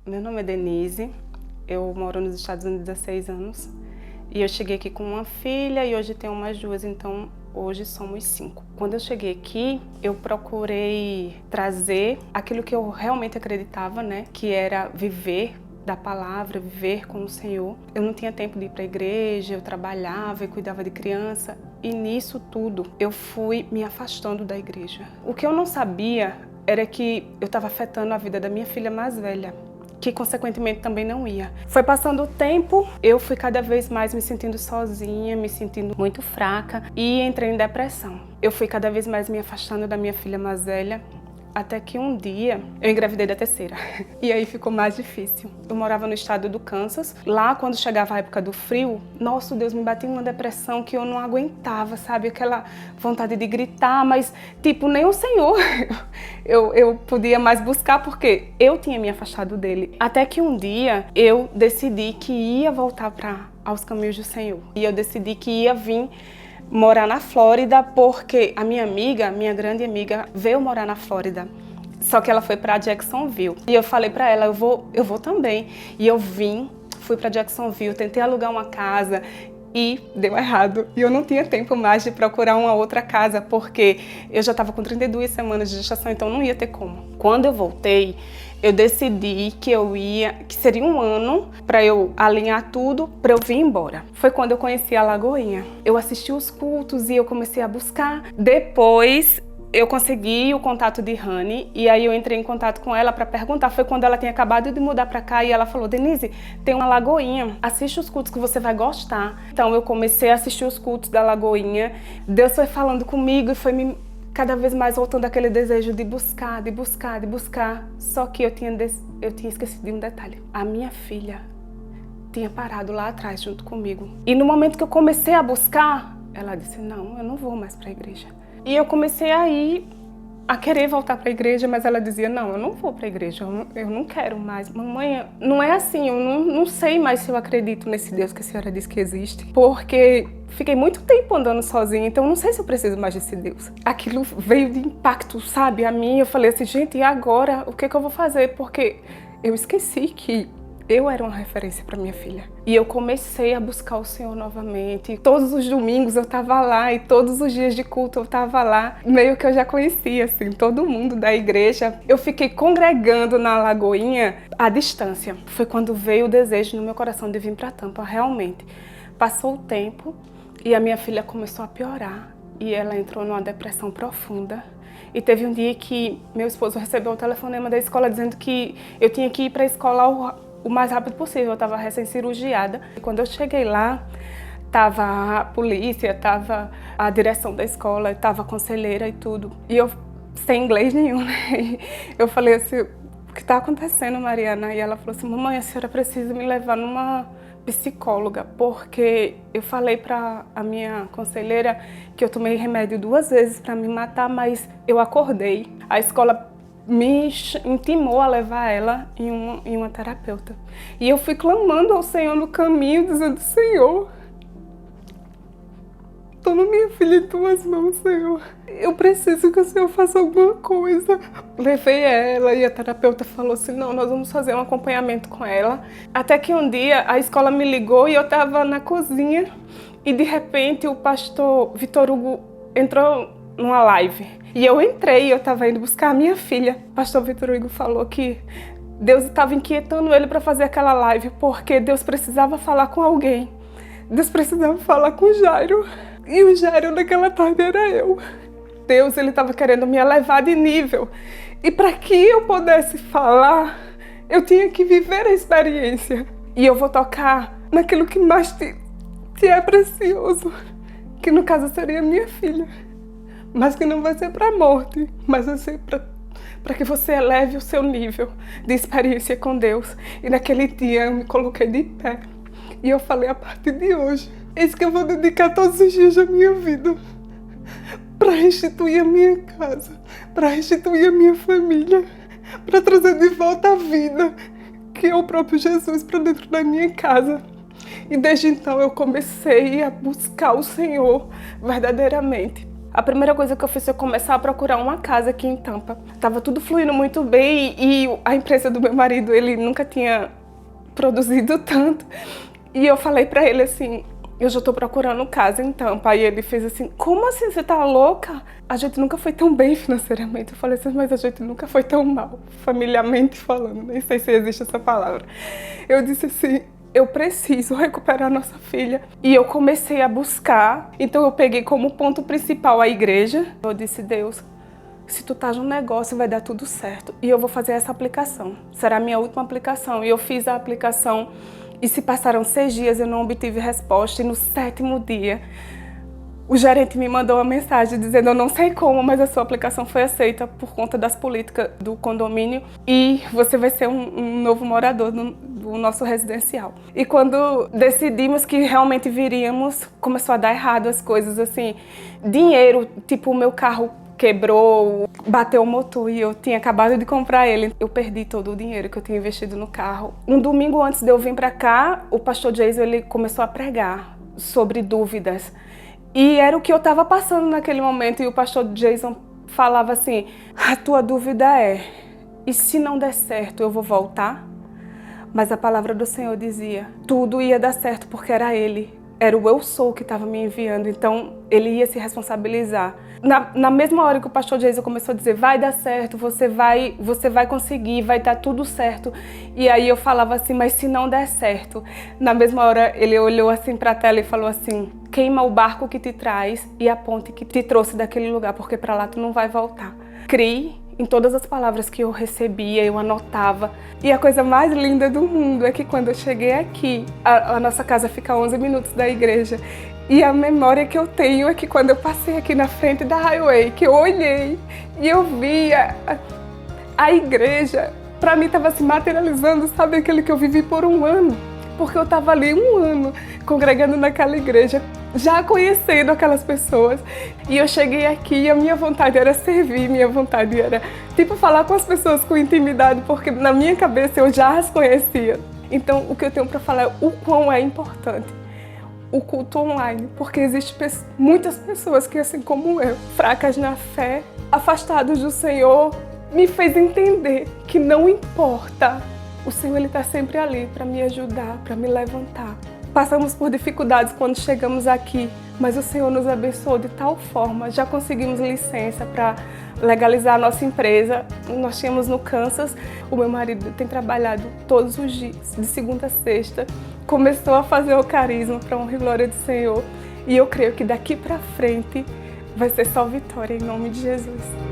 Meu nome é Denise, eu moro nos Estados Unidos há 6 anos e eu cheguei aqui com uma filha e hoje tenho mais 2, então hoje somos 5. Quando eu cheguei aqui, eu procurei trazer aquilo que eu realmente acreditava, né? Que era viver da palavra, viver com o Senhor. Eu não tinha tempo de ir para a igreja, eu trabalhava e cuidava de criança e nisso tudo eu fui me afastando da igreja. O que eu não sabia era que eu estava afetando a vida da minha filha mais velha, que consequentemente também não ia. Foi passando o tempo, eu fui cada vez mais me sentindo sozinha, me sentindo muito fraca e entrei em depressão. Eu fui cada vez mais me afastando da minha filha mais velha, até que um dia eu engravidei da terceira. E aí ficou mais difícil. Eu morava no estado do Kansas. Lá, quando chegava a época do frio, nossa, Deus, me batia uma depressão que eu não aguentava, sabe? Aquela vontade de gritar, mas tipo, nem o Senhor eu podia mais buscar, porque eu tinha me afastado dele. Até que um dia eu decidi que ia voltar aos caminhos do Senhor. E eu decidi que ia vir morar na Flórida, porque a minha amiga, minha grande amiga, veio morar na Flórida. Só que ela foi para Jacksonville. E eu falei para ela, eu vou também. E eu fui para Jacksonville, tentei alugar uma casa e deu errado. E eu não tinha tempo mais de procurar uma outra casa, porque eu já estava com 32 semanas de gestação, então não ia ter como. Quando eu voltei, eu decidi que seria um ano para eu alinhar tudo, para eu vir embora. Foi quando eu conheci a Lagoinha. Eu assisti os cultos e eu comecei a buscar. Depois eu consegui o contato de Rani e aí eu entrei em contato com ela para perguntar. Foi quando ela tinha acabado de mudar para cá e ela falou: Denise, tem uma Lagoinha, assiste os cultos que você vai gostar. Então eu comecei a assistir os cultos da Lagoinha. Deus foi falando comigo e foi me cada vez mais voltando aquele desejo de buscar, de buscar, de buscar. Só que eu tinha esquecido de um detalhe. A minha filha tinha parado lá atrás junto comigo. E no momento que eu comecei a buscar, ela disse: não, eu não vou mais para a igreja. E eu comecei a querer voltar para a igreja, mas ela dizia: não, eu não vou para a igreja, eu não quero mais. Mamãe, não é assim, eu não sei mais se eu acredito nesse Deus que a senhora diz que existe, porque fiquei muito tempo andando sozinha, então não sei se eu preciso mais desse Deus. Aquilo veio de impacto, sabe, a mim. Eu falei assim: gente, e agora? O que eu vou fazer? Porque eu esqueci que eu era uma referência para minha filha. E eu comecei a buscar o Senhor novamente. Todos os domingos eu estava lá e todos os dias de culto eu estava lá. Meio que eu já conhecia, assim, todo mundo da igreja. Eu fiquei congregando na Lagoinha à distância. Foi quando veio o desejo no meu coração de vir para Tampa, realmente. Passou o tempo e a minha filha começou a piorar. E ela entrou numa depressão profunda. E teve um dia que meu esposo recebeu um telefonema da escola dizendo que eu tinha que ir para a escola o mais rápido possível. Eu estava recém-cirurgiada. E quando eu cheguei lá, estava a polícia, estava a direção da escola, estava a conselheira e tudo. E eu, sem inglês nenhum, né? Eu falei assim: o que está acontecendo, Mariana? E ela falou assim: mamãe, a senhora precisa me levar numa psicóloga, porque eu falei para a minha conselheira que eu tomei remédio 2 vezes para me matar, mas eu acordei. A escola me intimou a levar ela em uma terapeuta. E eu fui clamando ao Senhor no caminho, dizendo: Senhor, toma minha filha em tuas mãos, Senhor. Eu preciso que o Senhor faça alguma coisa. Levei ela e a terapeuta falou assim: não, nós vamos fazer um acompanhamento com ela. Até que um dia a escola me ligou e eu estava na cozinha e de repente o pastor Vitor Hugo entrou numa live. E eu entrei, eu estava indo buscar a minha filha. O pastor Vitor Hugo falou que Deus estava inquietando ele para fazer aquela live, porque Deus precisava falar com alguém. Deus precisava falar com o Jairo. E o Jairo naquela tarde era eu. Deus, ele estava querendo me elevar de nível. E para que eu pudesse falar, eu tinha que viver a experiência. E eu vou tocar naquilo que mais te é precioso, que no caso seria minha filha. Mas que não vai ser para a morte, mas vai ser para que você eleve o seu nível de experiência com Deus. E naquele dia eu me coloquei de pé e eu falei: a partir de hoje, é isso que eu vou dedicar todos os dias da minha vida, para restituir a minha casa, para restituir a minha família, para trazer de volta a vida, que é o próprio Jesus, para dentro da minha casa. E desde então eu comecei a buscar o Senhor verdadeiramente. A primeira coisa que eu fiz foi começar a procurar uma casa aqui em Tampa. Tava tudo fluindo muito bem e a empresa do meu marido, ele nunca tinha produzido tanto. E eu falei pra ele assim, eu já tô procurando casa em Tampa. Aí ele fez assim, como assim, você tá louca? A gente nunca foi tão bem financeiramente. Eu falei assim, mas a gente nunca foi tão mal, familiarmente falando. Nem sei se existe essa palavra. Eu disse assim, eu preciso recuperar nossa filha. E eu comecei a buscar. Então eu peguei como ponto principal a igreja. Eu disse, Deus, se tu tá no negócio, vai dar tudo certo. E eu vou fazer essa aplicação. Será a minha última aplicação. E eu fiz a aplicação e se passaram 6 dias, eu não obtive resposta. E no 7º dia, o gerente me mandou uma mensagem dizendo, eu não sei como, mas a sua aplicação foi aceita por conta das políticas do condomínio e você vai ser um novo morador do nosso residencial. E quando decidimos que realmente viríamos, começou a dar errado as coisas, assim, dinheiro, tipo o meu carro quebrou, bateu o motor e eu tinha acabado de comprar ele. Eu perdi todo o dinheiro que eu tinha investido no carro. Um domingo antes de eu vir para cá, o pastor Jason, ele começou a pregar sobre dúvidas. E era o que eu estava passando naquele momento. E o pastor Jason falava assim, a tua dúvida é, e se não der certo, eu vou voltar? Mas a palavra do Senhor dizia, tudo ia dar certo porque era Ele. Era o Eu Sou que estava me enviando, então Ele ia se responsabilizar. Na mesma hora que o pastor Jason começou a dizer, vai dar certo, você vai conseguir, vai dar tudo certo. E aí eu falava assim, mas se não der certo? Na mesma hora ele olhou assim para a tela e falou assim, queima o barco que te traz e a ponte que te trouxe daquele lugar, porque para lá tu não vai voltar. Crie em todas as palavras que eu recebia, eu anotava. E a coisa mais linda do mundo é que quando eu cheguei aqui, a nossa casa fica a 11 minutos da igreja. E a memória que eu tenho é que quando eu passei aqui na frente da highway, que eu olhei e eu via a igreja, para mim estava se materializando, sabe, aquele que eu vivi por 1 ano. Porque eu estava ali 1 ano congregando naquela igreja, já conhecendo aquelas pessoas. E eu cheguei aqui e a minha vontade era servir, minha vontade era, tipo, falar com as pessoas com intimidade, porque na minha cabeça eu já as conhecia. Então, o que eu tenho para falar é o quão é importante o culto online, porque existem muitas pessoas que, assim como eu, fracas na fé, afastados do Senhor, me fez entender que não importa, o Senhor ele está sempre ali para me ajudar, para me levantar. Passamos por dificuldades quando chegamos aqui, mas o Senhor nos abençoou de tal forma, já conseguimos licença para legalizar a nossa empresa. Nós tínhamos no Kansas, o meu marido tem trabalhado todos os dias, de segunda a sexta, começou a fazer o carisma para honra e glória do Senhor e eu creio que daqui para frente vai ser só vitória em nome de Jesus.